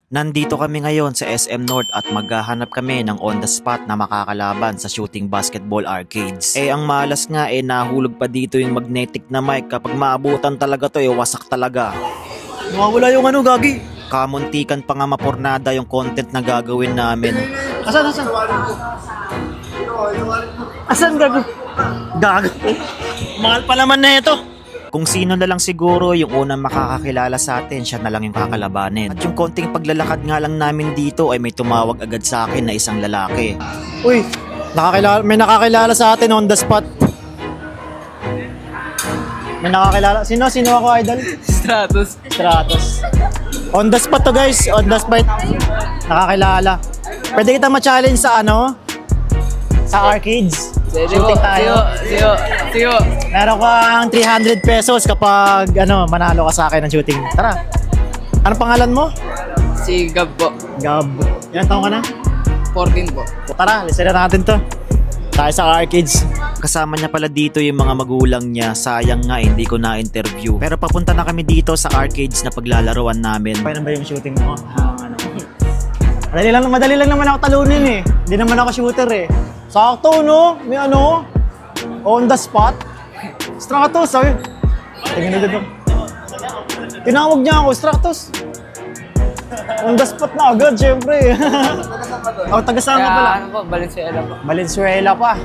Nandito kami ngayon sa SM North at maghahanap kami ng on the spot na makakalaban sa shooting basketball arcades. Ang malas nga nahulog pa dito yung magnetic na mic. Kapag maabutan talaga to wasak talaga. Nawawala yung gagi. Kamuntikan pa nga mapornada yung content na gagawin namin. Asan? Asan gago? Gago. Mahal pa naman na ito. Kung sino na lang siguro yung unang makakakilala sa atin, siya na lang yung kakalabanin. At yung konting paglalakad nga lang namin dito ay may tumawag agad sa akin na isang lalaki. Uy, may nakakilala sa atin on the spot. May nakakilala. Sino ako, idol? Stratos. On the spot to guys, on the spot. Nakakilala. Pwede kita ma-challenge sa sa arcades. Shooting tayo. Siyo. Meron kang 300 pesos kapag manalo ka sa akin ng shooting. Tara. Anong pangalan mo? Si Gab po. Gab. Ilan taon ka na? 14 po. Tara, listen na natin to. Tayo sa arcades. Kasama niya pala dito yung mga magulang niya. Sayang nga hindi ko na-interview. Pero papunta na kami dito sa arcades na paglalaruan namin. Paano ba yung shooting mo? Madali lang naman ako talunin eh. Hindi naman ako shooter eh. Sakto no? May on the spot. Stratos ay. Tingnan nyo. Tinawag niya ako, Stratos. On the spot na agad, syempre. Taga-saan ka pala? Valenzuela po. Valenzuela pa.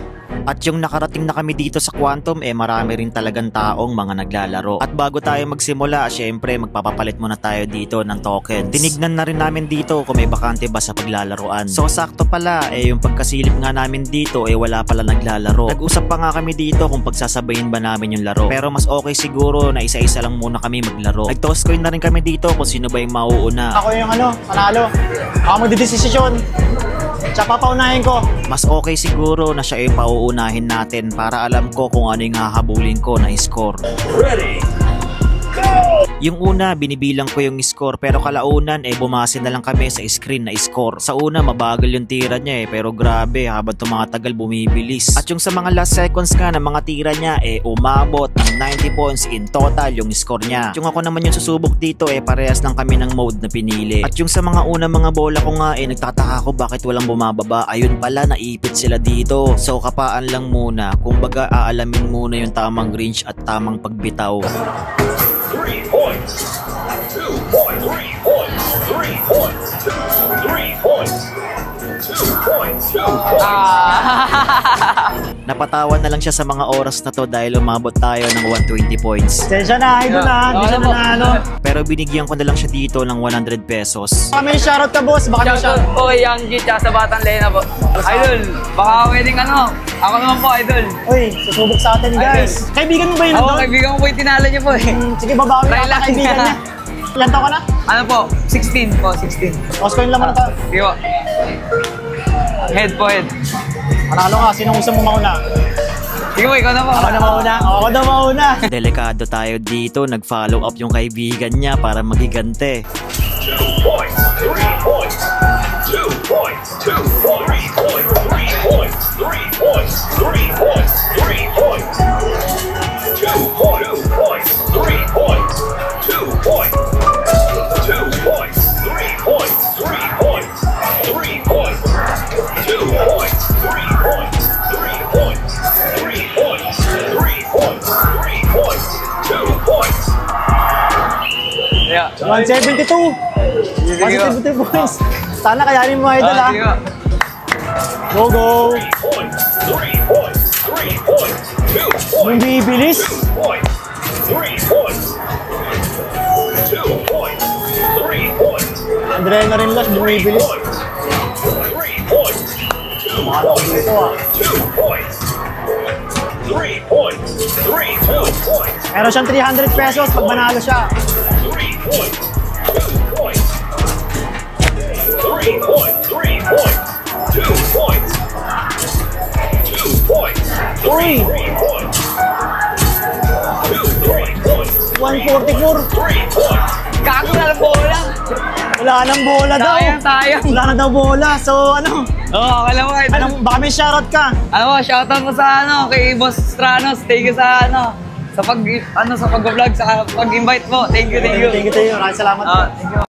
At yung nakarating na kami dito sa Quantum, marami rin talagang taong mga naglalaro. At bago tayo magsimula, syempre magpapapalit muna tayo dito ng tokens. Tinignan na rin namin dito kung may bakante ba sa paglalaroan. So sakto pala, yung pagkasilip nga namin dito, wala pala naglalaro. Nag-usap pa nga kami dito kung pagsasabayin ba namin yung laro. Pero mas okay siguro na isa-isa lang muna kami maglaro. Nag-toss coin na rin kami dito kung sino ba yung mauuna. Ako yung panalo. Ako magdidesisyon. Siya papaunahin ko. Mas okay siguro na siya yung pauunahin natin para alam ko kung ano yung hahabulin ko na score. Ready? Go! Yung una, binibilang ko yung score pero kalaunan bumase na lang kami sa screen na score. Sa una, mabagal yung tira niya pero grabe habang tumatagal bumibilis. At yung sa mga last seconds nga ng mga tira niya umabot ng 90 points in total yung score niya. At yung ako naman yung susubok dito parehas lang kami ng mode na pinili. At yung sa mga unang mga bola ko nga nagtataka ko bakit walang bumababa. Ayun pala, naipit sila dito. So kapaan lang muna, kumbaga aalamin muna yung tamang range at tamang pagbitaw. 3 points, 2 points, 3 points, 3 points, 3 points, 2 points, 2 points. Napatawa na lang siya sa mga oras na to dahil umabot tayo ng 120 points. Sensya na, idol hindi siya nanalo. Pero binigyan ko na lang siya dito ng 100 pesos. May shoutout ka boss, baka shoutout po kay Young G sa Batang Lena po. Idol, baka pwedeng ako naman po idol. Uy, susubok sa atin guys. Idol. Kaibigan mo ba yun nandun? Kaibigan ko po yung tinalo niyo po Sige, babawi na kaibigan niya. Ilan taon ka na? Ano po? 16 po, 16. Oscar yung laman na to. Sige po. Head po, head. Manalo ka, sinong gusto mo mauna? Sige po, ikaw na po. Ako na mauna. Delikado tayo dito, nag-follow up yung kaibigan niya para magigante. 2 points, 3 points, 2 points, 2 points, 3 points, 3 points, 3 points, 3 points, 2 points, 2 points, 3 points, 2 points, 2 points, 3 points, 3 points, 3 points, 2 points, 3 points, 3 points, 3 points, 3 points, 3 points, 2 points. Yeah. 172. 172 points. Sana kayanin mo idol Go, go. 3 points, 3 points, 3 points, 2 points. Bumibilis. 2 points, 3 points, 2 points, 3 points. Adrenaline rush, bumibilis. 3 points, 2 points, 2 points, 3 points, 2 points. Meron siyang 300 pesos pag manalo siya. 3 points, 2 points, 3 points, 3 points, 2 points, 2 points, 3 points, 2 points, 144. 3 points. Gago na lang bola. Wala nang bola daw. Sayang. Wala na daw bola. So alam mo idol. baka may shoutout ka? Shoutout mo sa kay Boss Stranos. Thank you sa sa pag-vlog, sa pag-invite po. Thank you. Thank you. Maraming salamat. Thank you.